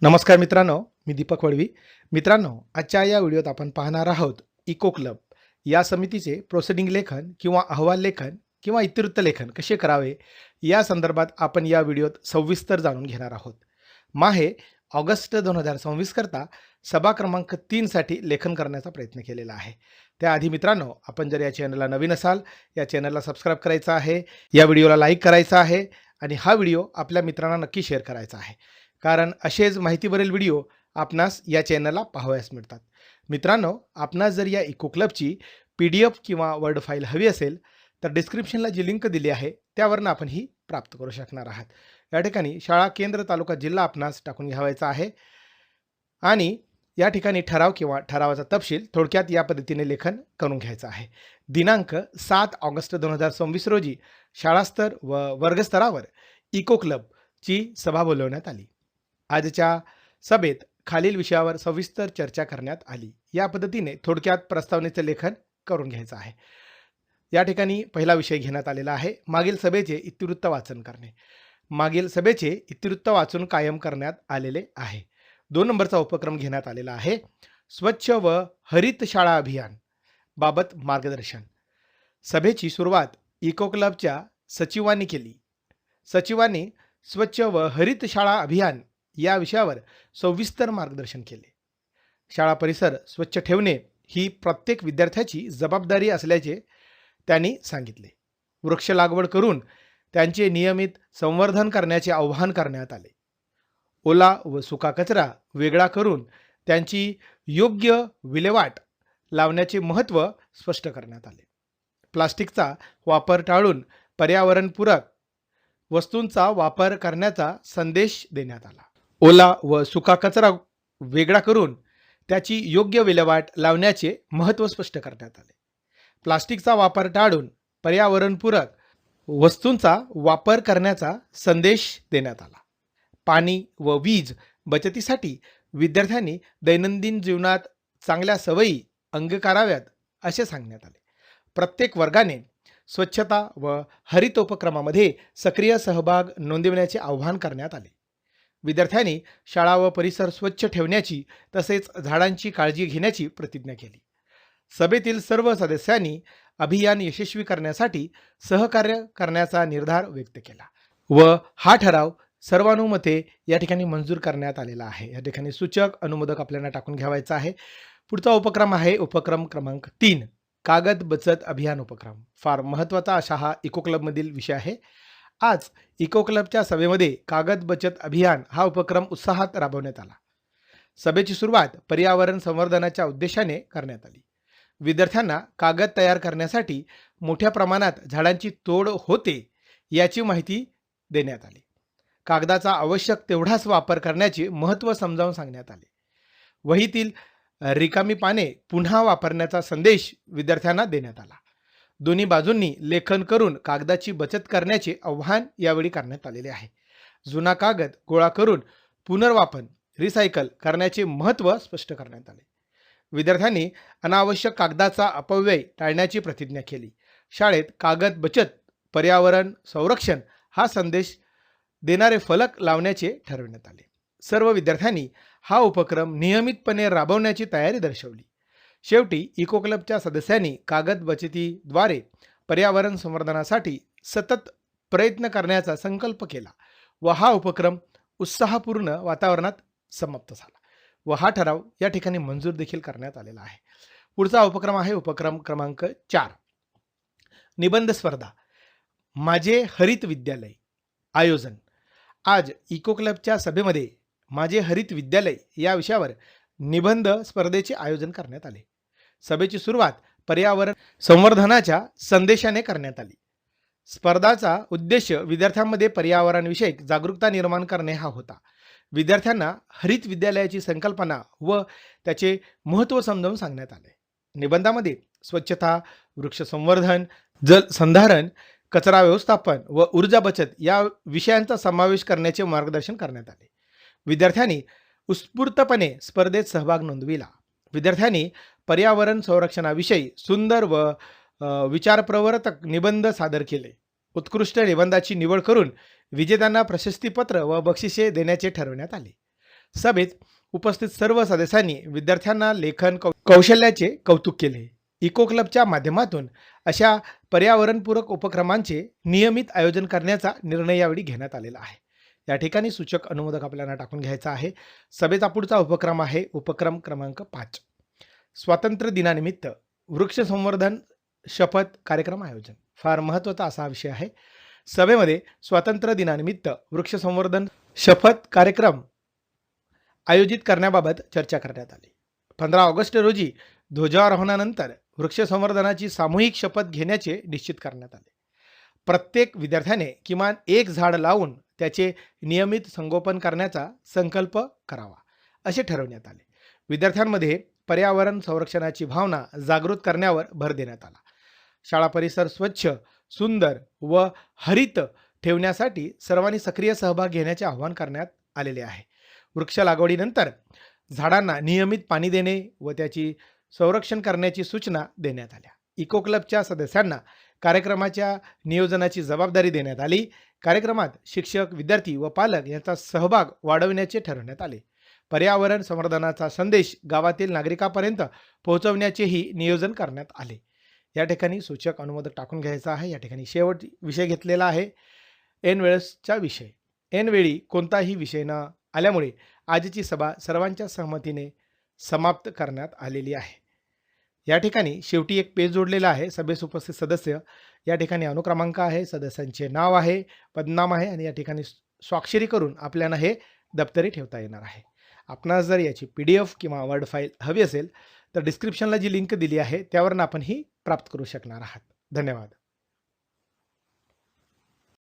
नमस्कार मित्रांनो, मी दीपक वळवी. मित्रांनो, आजच्या या व्हिडिओत आपण पाहणार आहोत इको क्लब या समितीचे प्रोसिडिंग लेखन किंवा अहवाल लेखन किंवा इतिवृत्त लेखन कसे करावे या संदर्भात आपण या व्हिडिओत सविस्तर जाणून घेणार आहोत. माहे ऑगस्ट 2026 करता सभा क्रमांक 3 साठी लेखन करण्याचा प्रयत्न केलेला आहे. त्याआधी मित्रांनो, आपण जर या चॅनलला नवीन असाल, या चॅनलला सबस्क्राईब करायचं आहे, या व्हिडिओला लाईक करायचा आहे आणि हा व्हिडिओ आपल्या मित्रांना नक्की शेअर करायचा आहे. कारण असेच माहितीवरील व्हिडिओ आपणास या चॅनलला पाहावयास मिळतात. मित्रांनो, आपणास जर या इको क्लबची PDF किंवा वर्ड फाईल हवी असेल तर डिस्क्रिप्शनला जी लिंक दिली आहे त्यावरून आपण ही प्राप्त करू शकणार आहात. या ठिकाणी शाळा, केंद्र, तालुका, जिल्हा आपणास टाकून घ्यावायचा आहे आणि या ठिकाणी ठराव किंवा ठरावाचा तपशील थोडक्यात या पद्धतीने लेखन करून घ्यायचा आहे. दिनांक 7 ऑगस्ट 2026 रोजी शाळास्तर व वर्गस्तरावर इको क्लबची सभा बोलवण्यात आली. आजच्या सभेत खालील विषयावर सविस्तर चर्चा करण्यात आली. या पद्धतीने थोडक्यात प्रस्तावनेचे लेखन करून घ्यायचं आहे. या ठिकाणी पहिला विषय घेण्यात आलेला आहे, मागील सभेचे इतिवृत्त वाचन करणे. मागील सभेचे इतिवृत्त वाचून कायम करण्यात आलेले आहे. 2 नंबरचा उपक्रम घेण्यात आलेला आहे, स्वच्छ व हरित शाळा अभियान बाबत मार्गदर्शन. सभेची सुरुवात इको क्लबच्या सचिवांनी केली. सचिवांनी स्वच्छ व हरित शाळा अभियान या विषयावर सविस्तर मार्गदर्शन केले. शाळा परिसर स्वच्छ ठेवणे ही प्रत्येक विद्यार्थ्याची जबाबदारी असल्याचे त्यांनी सांगितले. वृक्ष लागवड करून त्यांचे नियमित संवर्धन करण्याचे आवाहन करण्यात आले. ओला व सुका कचरा वेगळा करून त्यांची योग्य विल्हेवाट लावण्याचे महत्त्व स्पष्ट करण्यात आले. प्लास्टिकचा वापर टाळून पर्यावरणपूरक वस्तूंचा वापर करण्याचा संदेश देण्यात आला. ओला व सुका कचरा वेगळा करून त्याची योग्य विल्हेवाट लावण्याचे महत्त्व स्पष्ट करण्यात आले. प्लास्टिकचा वापर टाळून पर्यावरणपूरक वस्तूंचा वापर करण्याचा संदेश देण्यात आला. पाणी व वीज बचतीसाठी विद्यार्थ्यांनी दैनंदिन जीवनात चांगल्या सवयी अंगीकाराव्यात असे सांगण्यात आले. प्रत्येक वर्गाने स्वच्छता व हरित उपक्रमामध्ये सक्रिय सहभाग नोंदविण्याचे आवाहन करण्यात आले. विद्यार्थ्यांनी शाळा व परिसर स्वच्छ ठेवण्याची तसेच झाडांची काळजी घेण्याची प्रतिज्ञा केली. सभेतील सर्व सदस्यांनी अभियान यशस्वी करण्यासाठी सहकार्य करण्याचा निर्धार व्यक्त केला व हा ठराव सर्वानुमते या ठिकाणी मंजूर करण्यात आलेला आहे. या ठिकाणी सूचक अनुमोदक आपल्याला टाकून घ्यावायचा आहे. पुढचा उपक्रम आहे उपक्रम क्रमांक 3, कागद बचत अभियान उपक्रम. फार महत्त्वाचा असा हा इको क्लबमधील विषय आहे. आज इको क्लबच्या सभेमध्ये कागद बचत अभियान हा उपक्रम उत्साहात राबवण्यात आला. सभेची सुरुवात पर्यावरण संवर्धनाच्या उद्देशाने करण्यात आली. विद्यार्थ्यांना कागद तयार करण्यासाठी मोठ्या प्रमाणात झाडांची तोड होते याची माहिती देण्यात आली. कागदाचा आवश्यक तेवढाच वापर करण्याचे महत्त्व समजावून सांगण्यात आले. वहीतील रिकामी पाने पुन्हा वापरण्याचा संदेश विद्यार्थ्यांना देण्यात आला. दोन्ही बाजूंनी लेखन करून कागदाची बचत करण्याचे आवाहन यावेळी करण्यात आलेले आहे. जुना कागद गोळा करून पुनर्वापन रिसायकल करण्याचे महत्त्व स्पष्ट करण्यात आले. विद्यार्थ्यांनी अनावश्यक कागदाचा अपव्यय टाळण्याची प्रतिज्ञा केली. शाळेत कागद बचत, पर्यावरण संरक्षण हा संदेश देणारे फलक लावण्याचे ठरवण्यात आले. सर्व विद्यार्थ्यांनी हा उपक्रम नियमितपणे राबवण्याची तयारी दर्शवली. शेवटी इको क्लबच्या सदस्यांनी कागद बचतीद्वारे पर्यावरण संवर्धनासाठी सतत प्रयत्न करण्याचा संकल्प केला व हा उपक्रम उत्साहपूर्ण वातावरणात समाप्त झाला व हा ठराव या ठिकाणी मंजूर देखील करण्यात आलेला आहे. पुढचा उपक्रम आहे उपक्रम क्रमांक 4, निबंध स्पर्धा माझे हरित विद्यालय आयोजन. आज इको क्लबच्या सभेमध्ये माझे हरित विद्यालय या विषयावर निबंध स्पर्धेचे आयोजन करण्यात आले. सभेची सुरुवात पर्यावरण संवर्धनाच्या संदेशाने करण्यात आली. स्पर्धाचा उद्देश विद्यार्थ्यांमध्ये पर्यावरणविषयक जागरूकता निर्माण करणे हा होता. विद्यार्थ्यांना हरित विद्यालयाची संकल्पना व त्याचे महत्त्व समजावून सांगण्यात आले. निबंधामध्ये स्वच्छता, वृक्ष संवर्धन, जल संधारण, कचरा व्यवस्थापन व ऊर्जा बचत या विषयांचा समावेश करण्याचे मार्गदर्शन करण्यात आले. विद्यार्थ्यांनी उत्स्फूर्तपणे स्पर्धेत सहभाग नोंदविला. विद्यार्थ्यांनी पर्यावरण संरक्षणाविषयी सुंदर व विचारप्रवर्तक निबंध सादर केले. उत्कृष्ट निबंधाची निवड करून विजेत्यांना प्रशस्तीपत्र व बक्षिसे देण्याचे ठरवण्यात आले. सभेत उपस्थित सर्व सदस्यांनी विद्यार्थ्यांना लेखन कौशल्याचे कौतुक केले. इको क्लबच्या माध्यमातून अशा पर्यावरणपूरक उपक्रमांचे नियमित आयोजन करण्याचा निर्णय यावेळी घेण्यात आलेला आहे. या ठिकाणी सूचक अनुमोदक आपल्याला टाकून घ्यायचा आहे. सभेचा पुढचा उपक्रम आहे उपक्रम क्रमांक 5, स्वातंत्र्य दिनानिमित्त वृक्ष संवर्धन शपथ कार्यक्रम आयोजन. फार महत्त्वाचा असा विषय आहे. सभेमध्ये स्वातंत्र्य दिनानिमित्त वृक्ष संवर्धन शपथ कार्यक्रम आयोजित करण्याबाबत चर्चा करण्यात आली. 15 ऑगस्ट रोजी ध्वजारोहणानंतर वृक्ष संवर्धनाची सामूहिक शपथ घेण्याचे निश्चित करण्यात आले. प्रत्येक विद्यार्थ्याने किमान एक झाड लावून त्याचे नियमित संगोपन करण्याचा संकल्प करावा असे ठरवण्यात आले. विद्यार्थ्यांमध्ये पर्यावरण संरक्षणाची भावना जागृत करण्यावर भर देण्यात आला. शाळा परिसर स्वच्छ, सुंदर व हरित ठेवण्यासाठी सर्वांनी सक्रिय सहभाग घेण्याचे आवाहन करण्यात आलेले आहे. वृक्ष लागवडीनंतर झाडांना नियमित पाणी देणे व त्याची संरक्षण करण्याची सूचना देण्यात आल्या. इको क्लबच्या सदस्यांना कार्यक्रमाच्या नियोजनाची जबाबदारी देण्यात आली. कार्यक्रमात शिक्षक, विद्यार्थी व पालक यांचा सहभाग वाढवण्याचे ठरवण्यात आले. पर्यावरण संवर्धनाचा संदेश गावातील नागरिकांपर्यंत पोहोचवण्याचेही नियोजन करण्यात आले. या ठिकाणी सूचक अनुमोदक टाकून घ्यायचा आहे. या ठिकाणी शेवट विषय घेतलेला आहे ऐन वेळेसचा विषय. ऐनवेळी कोणताही विषय न आल्यामुळे आजची सभा सर्वांच्या सहमतीने समाप्त करण्यात आलेली आहे. या ठिकाणी शेवटी एक पेज जोडलेला आहे. सभेस उपस्थित सदस्य या ठिकाणी अनुक्रमांक आहे, सदस्यांचे नाव आहे, पदनाम आहे आणि या ठिकाणी स्वाक्षरी करून आपल्याला हे दप्तरी ठेवता येणार आहे. आपणास जर याची PDF किंवा वर्ड फाईल हवी असेल तर डिस्क्रिप्शनला जी लिंक दिली आहे त्यावरून आपण ही प्राप्त करू शकणार आहात. धन्यवाद.